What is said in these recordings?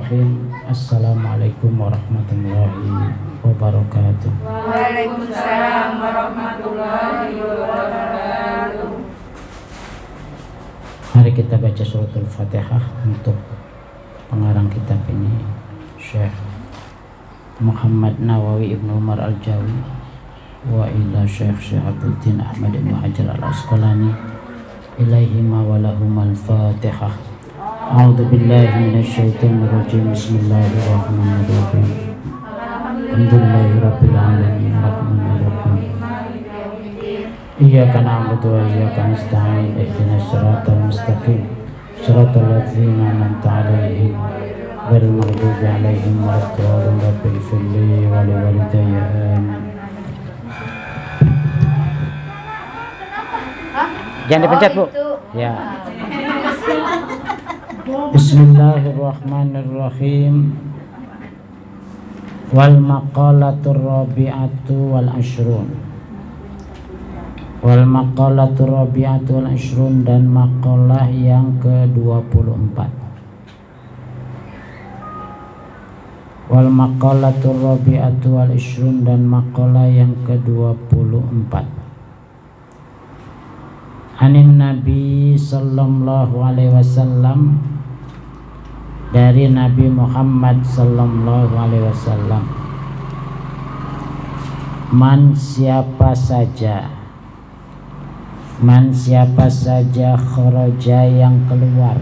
Bismillahirrahmanirrahim. Assalamualaikum warahmatullahi wabarakatuh. Waalaikumsalam warahmatullahi wabarakatuh. Mari kita baca suratul Fatihah untuk pengarang kitab ini, Syekh Muhammad Nawawi Ibnu Umar Al-Jawi, wa ila Syekh Syihabuddin Ahmad Ibnu Hajar Al-Asqalani, ilaihima walahumal Fatihah. A'udzu billahi minasyaitonir rajim. Bismillahirrahmanirrahim. Alhamdulillahirabbil alamin arrahmanir rahim. Iyyaka na'budu wa iyyaka nasta'in. Ihdinas siratal mustaqim. Shiratal ladzina an'amta 'alaihim ghairil maghdubi 'alaihim waladdallin. Rabbil ighfirli wa liwalidayya amin. Jangan dipencet, Bu. Ya. Bismillahirrahmanirrahim. Wal maqalatur rabi'atu wal ashrun. Wal maqalatur rabi'atu wal ashrun, dan maqalah yang ke-24. Wal maqalatur rabi'atu wal ashrun, dan maqalah yang ke-24. Anin Nabi sallallahu alaihi wasallam, dari Nabi Muhammad sallallahu alaihi wasallam. Man siapa saja kharaja yang keluar,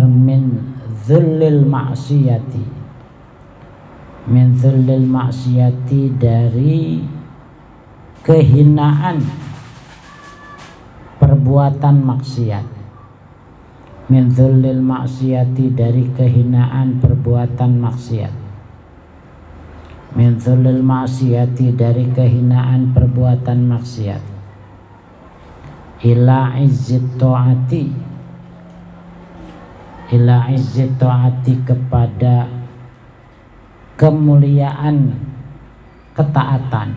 min dhullil ma'siyati, dari kehinaan perbuatan maksiat. Min dhullil ma'siyati, dari kehinaan perbuatan maksiat. Min dhullil ma'siyati, dari kehinaan perbuatan maksiat. Ila izzit ta'ati, kepada kemuliaan ketaatan.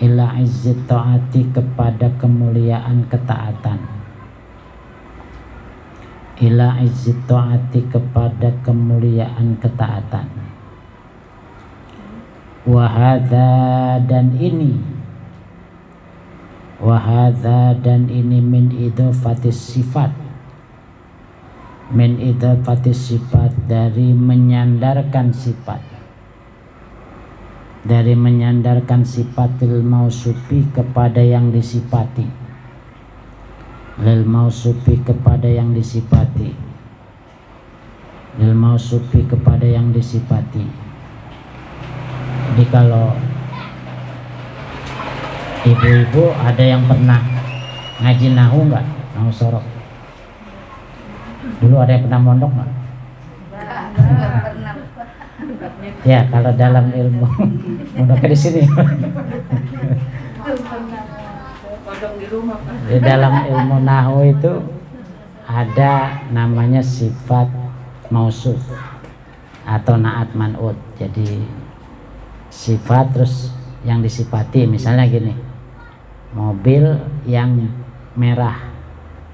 Ila izzit ta'ati, kepada kemuliaan ketaatan. Ila izzit ta'ati, kepada kemuliaan ketaatan. Wahadha, dan ini min idhafatis sifat, dari menyandarkan sifatil mausufi, kepada yang disifati. Lil mausufi, kepada yang disifati. Lil mausufi, kepada yang disifati. Jadi kalau ibu-ibu ada yang pernah ngaji nahu nggak? Nahu sorok. Dulu ada yang pernah mondok nggak? Ya, kalau dalam ilmu mondoknya di sini. Di dalam ilmu nahu itu ada namanya sifat mausuf atau naat man'ut. Jadi sifat terus yang disifati, misalnya gini, mobil yang merah,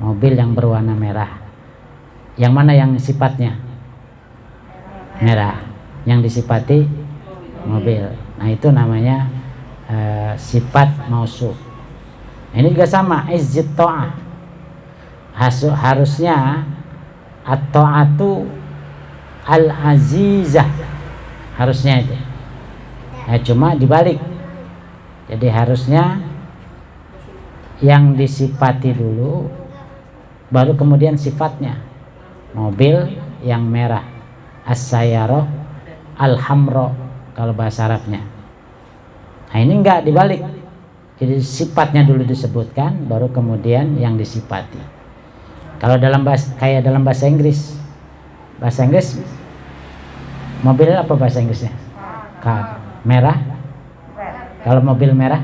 mobil yang berwarna merah, yang mana yang sifatnya merah, yang disifati mobil. Nah itu namanya sifat mausuf. Ini juga sama, izzit ta'ah, harusnya at-ta'atu al-azizah, harusnya itu. Cuma dibalik, jadi harusnya yang disifati dulu, baru kemudian sifatnya. Mobil yang merah, as-sayyarah al-hamra kalau bahasa Arabnya. Nah ini enggak dibalik, jadi sifatnya dulu disebutkan, baru kemudian yang disifati. Kalau dalam bahasa, kayak dalam bahasa Inggris mobil apa bahasa Inggrisnya? Car. Merah. Kalau mobil merah,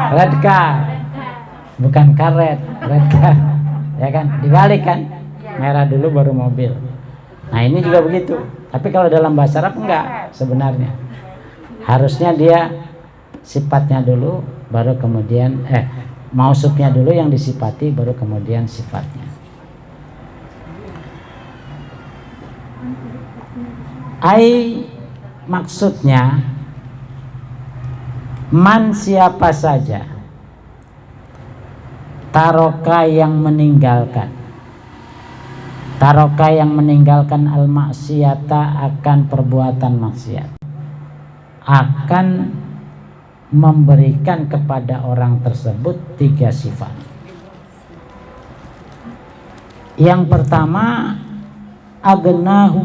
red car, bukan karet, red car, ya kan? Dibalik kan? Merah dulu baru mobil. Nah ini juga begitu. Tapi kalau dalam bahasa Arab enggak sebenarnya. Harusnya dia sifatnya dulu, baru kemudian mausufnya dulu yang disifati, baru kemudian sifatnya. Maksudnya man siapa saja taroka yang meninggalkan al maksiata akan perbuatan maksiat, akan memberikan kepada orang tersebut 3 sifat. Yang pertama, agnahu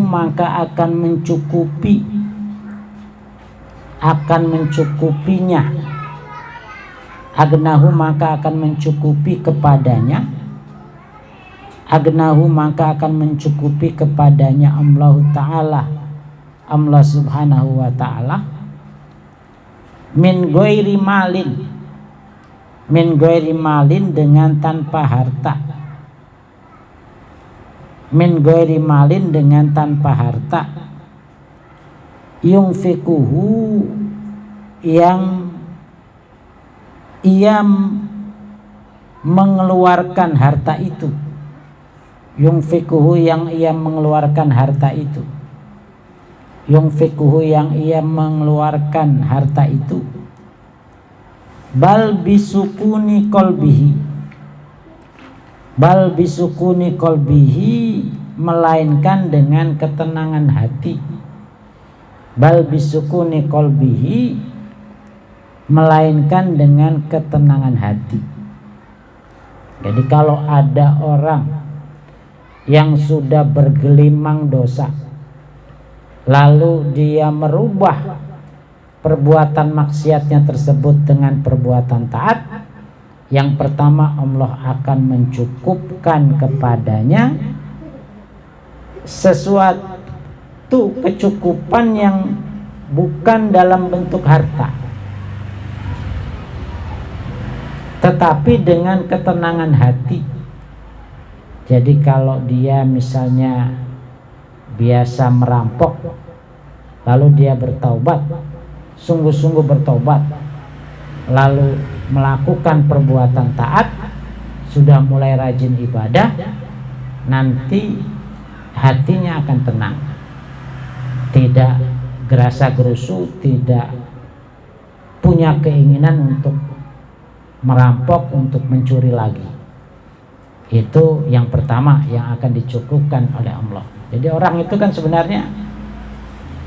maka akan mencukupinya, agnahu maka akan mencukupi kepadanya, agnahu maka akan mencukupi kepadanya Allah Ta'ala, Allah Subhanahu wa Ta'ala, min ghairi malin dengan tanpa harta, min ghairi malin dengan tanpa harta, yungfikuhu yang ia mengeluarkan harta itu, yungfikuhu yang ia mengeluarkan harta itu, yungfikuhu yang ia mengeluarkan harta itu, bal bisukuni kolbihi melainkan dengan ketenangan hati, bal bisukuni kolbihi melainkan dengan ketenangan hati. Jadi kalau ada orang yang sudah bergelimang dosa, lalu dia merubah perbuatan maksiatnya tersebut dengan perbuatan taat, yang pertama Allah akan mencukupkan kepadanya sesuatu kecukupan yang bukan dalam bentuk harta, tetapi dengan ketenangan hati. Jadi kalau dia misalnya biasa merampok, lalu dia bertaubat, sungguh-sungguh bertobat, lalu melakukan perbuatan taat, sudah mulai rajin ibadah, nanti hatinya akan tenang, tidak gerasa gerusu, tidak punya keinginan untuk merampok, untuk mencuri lagi. Itu yang pertama yang akan dicukupkan oleh Allah. Jadi orang itu kan sebenarnya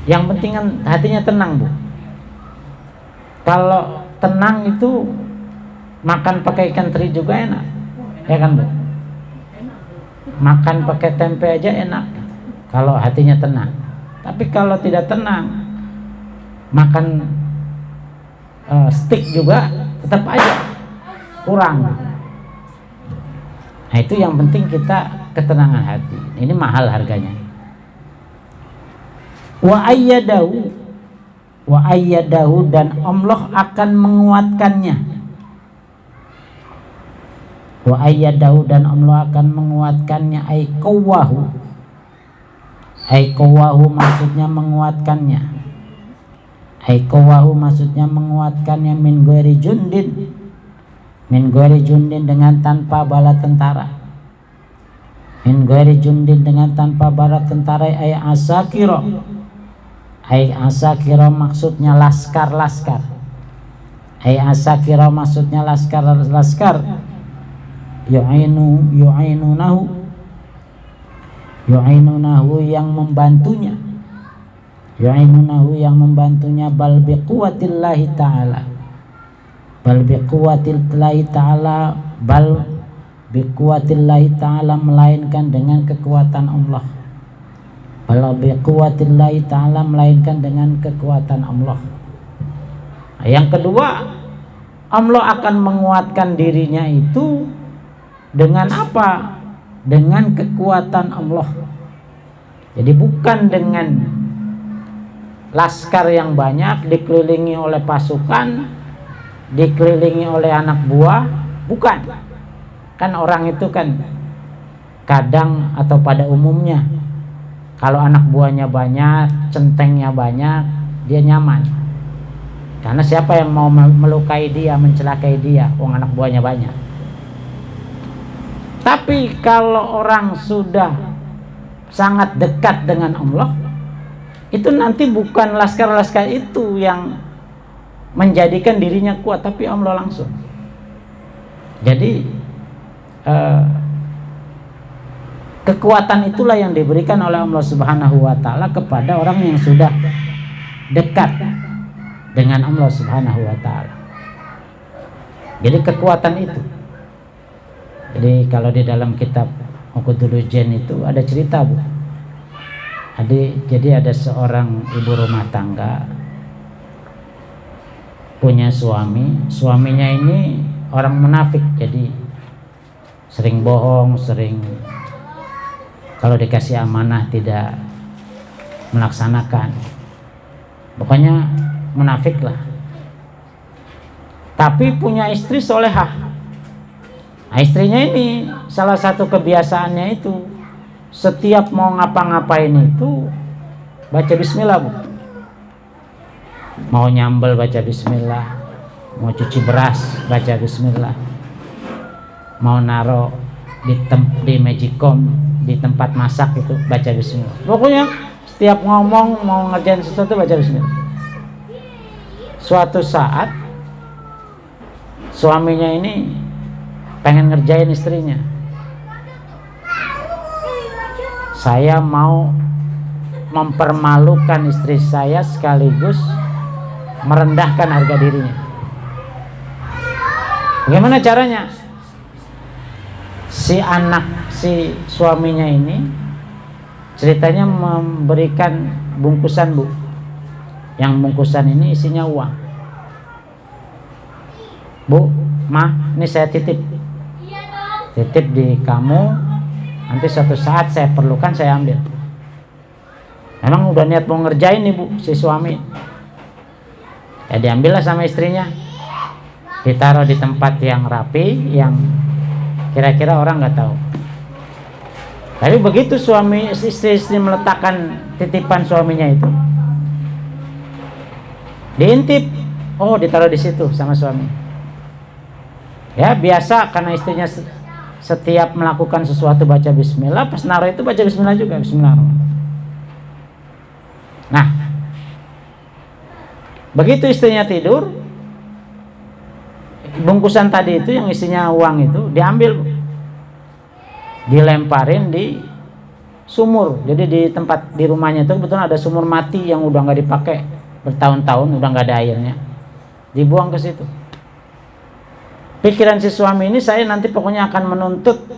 yang penting kan hatinya tenang, Bu. Kalau tenang itu makan pakai ikan teri juga enak, ya kan, Bu? Makan pakai tempe aja enak kalau hatinya tenang. Tapi kalau tidak tenang, makan steak juga tetap aja kurang. Nah, itu yang penting kita ketenangan hati. Ini mahal harganya. Wa ayyadahu dan Allah akan menguatkannya. Wa ayyadahu dan Allah akan menguatkannya, ay qawwahu maksudnya menguatkannya, ay qawwahu maksudnya menguatkannya, min ghairi jundin dengan tanpa bala tentara, min ghairi jundin dengan tanpa bala tentara, ay asakiro maksudnya laskar, ay asakiro maksudnya laskar, yu'inunahu yang membantunya, bal biquwatillahi ta'ala melainkan dengan kekuatan Allah, melainkan dengan kekuatan Allah. Yang kedua, Allah akan menguatkan dirinya itu dengan apa? Dengan kekuatan Allah. Jadi bukan dengan laskar yang banyak, dikelilingi oleh pasukan, dikelilingi oleh anak buah, bukan. Kan orang itu kan kadang atau pada umumnya kalau anak buahnya banyak, centengnya banyak, dia nyaman. Karena siapa yang mau melukai dia, mencelakai dia, wong anak buahnya banyak. Tapi kalau orang sudah sangat dekat dengan Allah, itu nanti bukan laskar-laskar itu yang menjadikan dirinya kuat, tapi Allah langsung. Jadi kekuatan itulah yang diberikan oleh Allah Subhanahu wa Ta'ala kepada orang yang sudah dekat dengan Allah Subhanahu wa Ta'ala. Jadi kekuatan itu. Jadi kalau di dalam kitab Uqudul Jen itu ada cerita, Bu. Jadi ada seorang ibu rumah tangga punya suami. Suaminya ini orang munafik, jadi sering bohong, sering kalau dikasih amanah tidak melaksanakan. Pokoknya munafik lah. Tapi punya istri solehah. Nah, istrinya ini salah satu kebiasaannya itu setiap mau ngapa-ngapain itu baca bismillah, Bu. Mau nyambel baca bismillah, mau cuci beras baca bismillah, mau naro di magicom di tempat masak itu baca bismillah. Pokoknya setiap ngomong mau ngerjain sesuatu baca bismillah. Suatu saat suaminya ini pengen ngerjain istrinya. Saya mau mempermalukan istri saya sekaligus merendahkan harga dirinya. Bagaimana caranya? Si suaminya ini ceritanya memberikan bungkusan, Bu. Yang bungkusan ini isinya uang. Bu, Ma, ini saya titip di kamu, nanti suatu saat saya perlukan saya ambil. Memang udah niat mau ngerjain nih, Bu, si suami. Ya diambillah sama istrinya, ditaruh di tempat yang rapi, yang kira-kira orang nggak tahu. Tapi begitu istri meletakkan titipan suaminya itu, diintip, oh ditaruh di situ sama suami. Ya biasa karena istrinya setiap melakukan sesuatu baca bismillah, pas naruh itu baca bismillah juga, bismillahirrahmanirrahim. Nah, begitu istrinya tidur, bungkusan tadi itu yang isinya uang itu diambil, dilemparin di sumur. Jadi di tempat di rumahnya itu kebetulan ada sumur mati yang udah nggak dipakai bertahun-tahun, udah nggak ada airnya, dibuang ke situ. Pikiran si suami ini, saya nanti pokoknya akan menuntut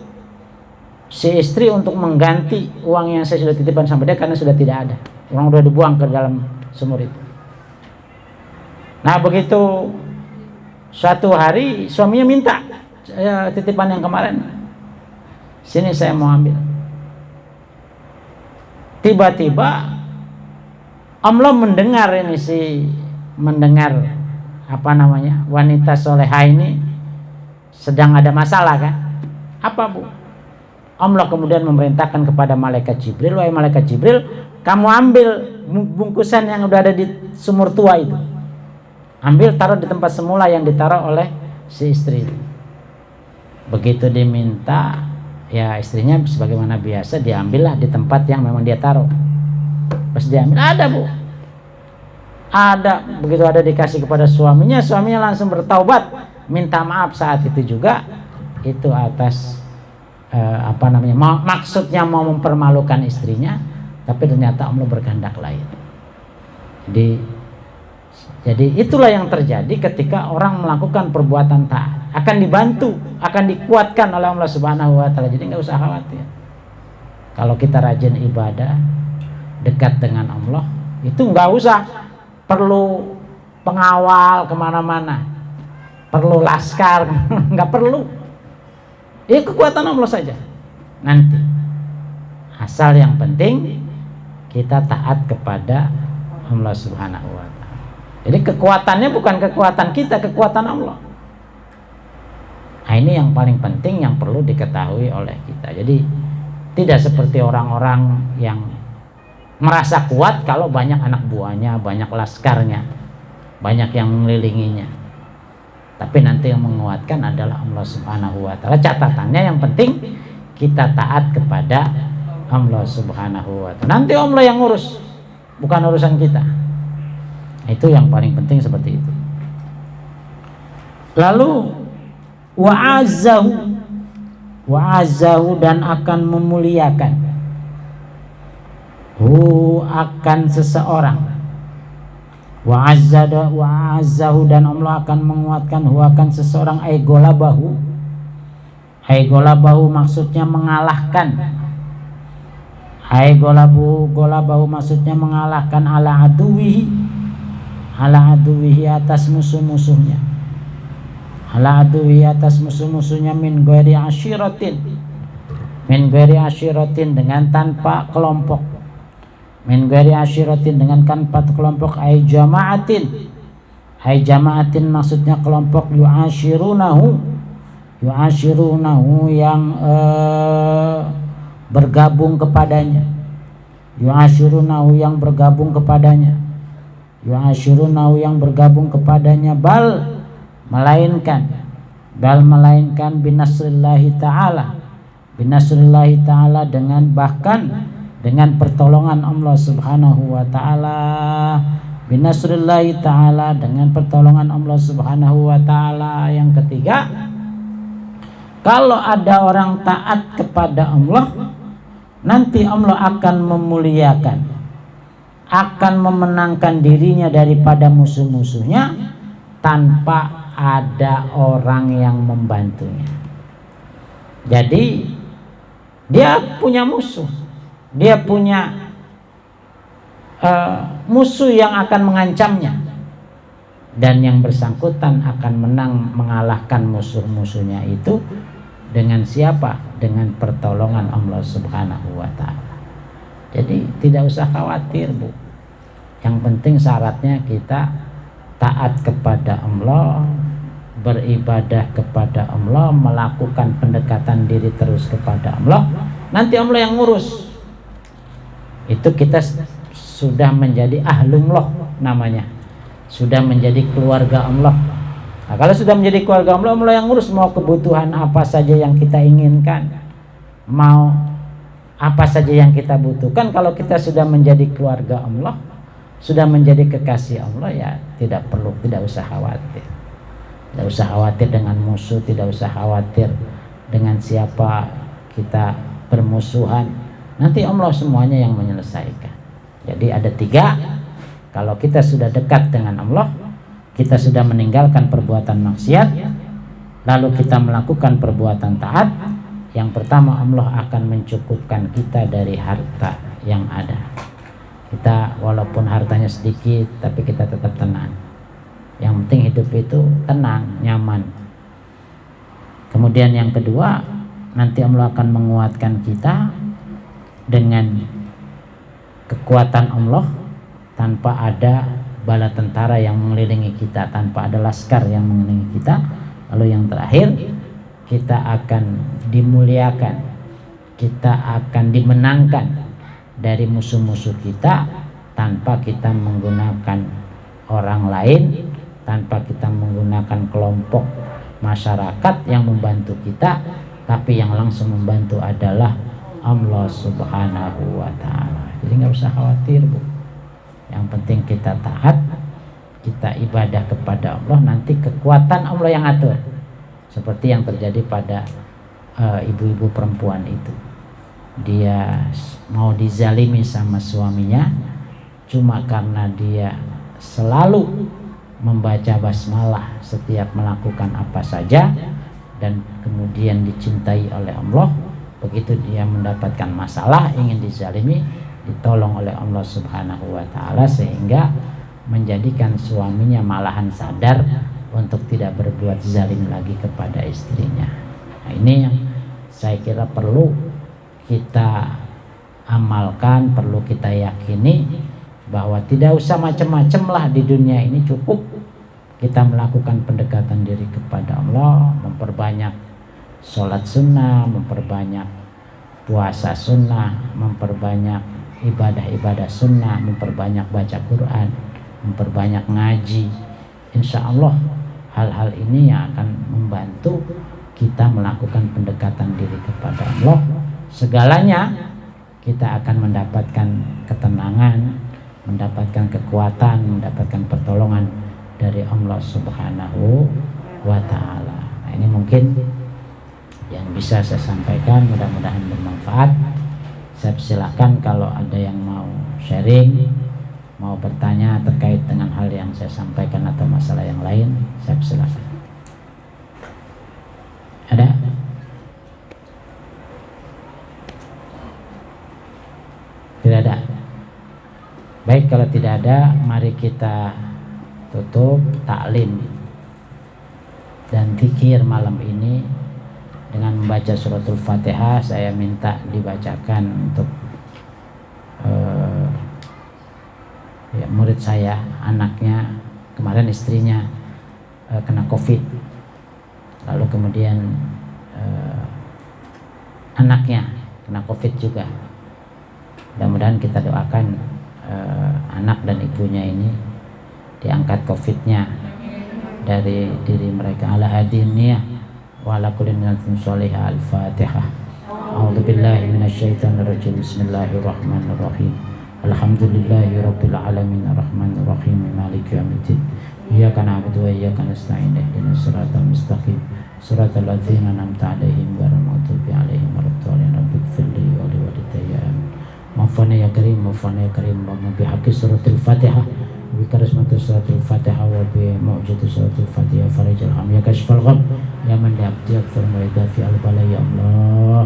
si istri untuk mengganti uang yang saya sudah titipkan sama dia karena sudah tidak ada. Uang sudah dibuang ke dalam sumur itu. Nah begitu suatu hari suaminya minta, saya titipan yang kemarin, sini saya mau ambil. Tiba-tiba Allah mendengar wanita solehah ini sedang ada masalah kan? Apa, Bu? Allah kemudian memerintahkan kepada malaikat Jibril, wahai malaikat Jibril, kamu ambil bungkusan yang udah ada di sumur tua itu. Ambil, taruh di tempat semula yang ditaruh oleh si istri. Begitu diminta, ya istrinya sebagaimana biasa diambillah di tempat yang memang dia taruh. Pas diambil, ada, Bu. Ada. Begitu ada dikasih kepada suaminya langsung bertaubat. Minta maaf saat itu juga, itu atas maksudnya mau mempermalukan istrinya, tapi ternyata Allah berkehendak lain. Jadi itulah yang terjadi ketika orang melakukan perbuatan taat, akan dibantu, akan dikuatkan oleh Allah Subhanahu wa Ta'ala. Jadi nggak usah khawatir. Kalau kita rajin ibadah, dekat dengan Allah, itu nggak usah perlu pengawal kemana-mana, perlu laskar, nggak perlu. Ini kekuatan Allah saja. Nanti, asal yang penting kita taat kepada Allah Subhanahu wa Ta'ala. Jadi kekuatannya bukan kekuatan kita, kekuatan Allah. Nah, ini yang paling penting yang perlu diketahui oleh kita. Jadi tidak seperti orang-orang yang merasa kuat kalau banyak anak buahnya, banyak laskarnya. banyak yang mengelilinginya. Tapi nanti yang menguatkan adalah Allah Subhanahu wa taala. Catatannya yang penting kita taat kepada Allah Subhanahu wa taala. Nanti Allah yang ngurus, bukan urusan kita. Itu yang paling penting seperti itu. Lalu wa'azzahu dan akan memuliakan akan seseorang. Wa'azzahu dan Allah akan menguatkan akan seseorang. Golabahu maksudnya mengalahkan. Golabahu maksudnya mengalahkan ala aduwihi atas musuh-musuhnya. Ala aduwihi atas musuh-musuhnya min ghairi asyiratin dengan tanpa kelompok. Min ghairi asyiratin dengan tanpa kelompok. Ai jama'atin maksudnya kelompok. Yu'ashirunahu yang bergabung kepadanya. Yu'ashirunahu yang bergabung kepadanya. Bal melainkan binasrillahi ta'ala dengan pertolongan Allah Subhanahu wa taala. Binasrillahi ta'ala dengan pertolongan Allah Subhanahu wa taala. Yang ketiga, kalau ada orang taat kepada Allah, nanti Allah akan memuliakan, akan memenangkan dirinya daripada musuh-musuhnya tanpa ada orang yang membantunya. Jadi dia punya musuh, dia punya musuh yang akan mengancamnya, dan yang bersangkutan akan mengalahkan musuh-musuhnya itu dengan siapa? Dengan pertolongan Allah Subhanahu wa taala. Jadi tidak usah khawatir, Bu. Yang penting syaratnya kita taat kepada Allah, beribadah kepada Allah, melakukan pendekatan diri terus kepada Allah. Nanti Allah yang ngurus. Itu kita sudah menjadi ahlullah namanya. Sudah menjadi keluarga Allah. Nah, kalau sudah menjadi keluarga Allah, Allah yang ngurus. Mau kebutuhan apa saja yang kita inginkan, mau apa saja yang kita butuhkan. Kalau kita sudah menjadi keluarga Allah, sudah menjadi kekasih Allah, ya tidak usah khawatir. Tidak usah khawatir dengan musuh, tidak usah khawatir dengan siapa kita bermusuhan. Nanti Allah semuanya yang menyelesaikan. Jadi ada 3. Kalau kita sudah dekat dengan Allah, kita sudah meninggalkan perbuatan maksiat, lalu kita melakukan perbuatan taat. Yang pertama, Allah akan mencukupkan kita dari harta yang ada. Kita walaupun hartanya sedikit, tapi kita tetap tenang. Yang penting hidup itu tenang, nyaman. Kemudian yang kedua, nanti Allah akan menguatkan kita dengan kekuatan Allah, tanpa ada bala tentara yang mengelilingi kita, tanpa ada laskar yang mengelilingi kita. Lalu yang terakhir, kita akan dimuliakan, kita akan dimenangkan dari musuh-musuh kita tanpa kita menggunakan orang lain, tanpa kita menggunakan kelompok masyarakat yang membantu kita, tapi yang langsung membantu adalah Allah Subhanahu wa taala. Jadi nggak usah khawatir, Bu. Yang penting kita taat, kita ibadah kepada Allah, nanti kekuatan Allah yang atur. Seperti yang terjadi pada ibu-ibu perempuan itu. Dia mau dizalimi sama suaminya cuma karena dia selalu membaca basmalah setiap melakukan apa saja, dan kemudian dicintai oleh Allah. Begitu dia mendapatkan masalah, ingin dizalimi, ditolong oleh Allah Subhanahu wa taala, sehingga menjadikan suaminya malahan sadar untuk tidak berbuat zalim lagi kepada istrinya. Nah, ini yang saya kira perlu kita amalkan, perlu kita yakini bahwa tidak usah macam-macam lah di dunia ini, cukup kita melakukan pendekatan diri kepada Allah, memperbanyak sholat sunnah, memperbanyak puasa sunnah, memperbanyak ibadah-ibadah sunnah, memperbanyak baca Quran, memperbanyak ngaji. insya Allah hal-hal ini yang akan membantu kita melakukan pendekatan diri kepada Allah. Segalanya kita akan mendapatkan ketenangan, mendapatkan kekuatan, mendapatkan pertolongan dari Allah Subhanahu wa Ta'ala. Nah, ini mungkin yang bisa saya sampaikan, mudah-mudahan bermanfaat. Saya silakan kalau ada yang mau sharing, mau bertanya terkait dengan hal yang saya sampaikan atau masalah yang lain, saya silakan. Ada? Tidak ada. Baik, kalau tidak ada, mari kita tutup taklim dan zikir malam ini dengan membaca suratul Fatihah. Saya minta dibacakan untuk murid saya, anaknya kemarin istrinya kena COVID, lalu kemudian anaknya kena COVID juga. Mudah-mudahan kita doakan anak dan ibunya ini diangkat COVID-nya dari diri mereka. Ala hadiniyah wa ala kulli niyatin sholihah. Al-Fatihah. A'udzubillahi minasyaitonirrajim. Bismillahirrahmanirrahim. Alhamdulillahi rabbil alamin arrahmanir rahim maliki yaumiddin. Iyyaka na'budu wa iyyaka nasta'in ihdinas siratal mustaqim siratal ladzina an'amta 'alaihim ghairil maghdubi 'alaihim waladdallin. Rabbighfirli wa liwalidayya. Maafana ya karim, maafana ya karim. Bi haqqi suratul Fatihah, bi karismati suratul Fatihah, wa bi mu'jizati suratul Fatihah farajal ham ya kashfal gham ya man yabdi akthar ma yadafi al bala ya Allah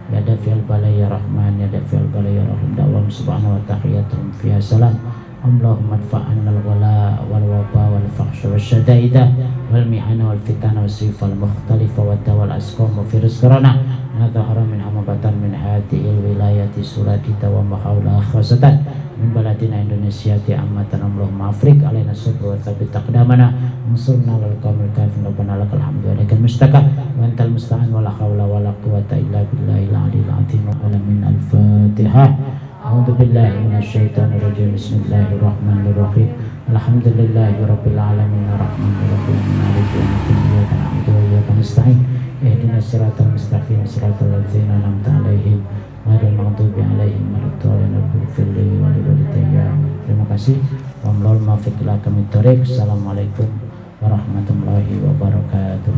ya dafi al bala ya Rahman ya dafi al bala ya Rahim. Da'wam subhanahu wa tahiyatum fiha salam. Allahumma adfa'anna al-ghala wal waba wal fahsha wal shadaida wal mihana wal fitana wal sifa al mukhtalifa wad dawal asqam wa firuz corona nadhara min hamabatan min hadhihi wilayati sulatita wa mahawla khasatan min baladina Indonesia ti ammatan. Allahumma afrik alaina sabr wa thabbit aqdamana ansurna lal qawmil kafirin. Rabbana lakal hamdu wa lakal mustaqah wa antal musta'an wa la hawla wa la quwwata illa billahil aliyyil azim. Alamin. Al-Fatihah. A'udzu billahi minasyaitonir rajim. Bismillahirrahmanirrahim. Alhamdulillahi rabbil alamin arrahmanir rahim maliki yaumiddin. Iyyaka na'budu wa iyyaka nasta'in ihdinas siratal mustaqim siratal ladzina an'amta 'alaihim ghairil maghdubi alaihim waladdallin. Rabbighfirli wa liwalidayya. Terima kasih. Wallahual muwaffiq ila aqwamit thoriq. Assalamualaikum warahmatullahi wabarakatuh.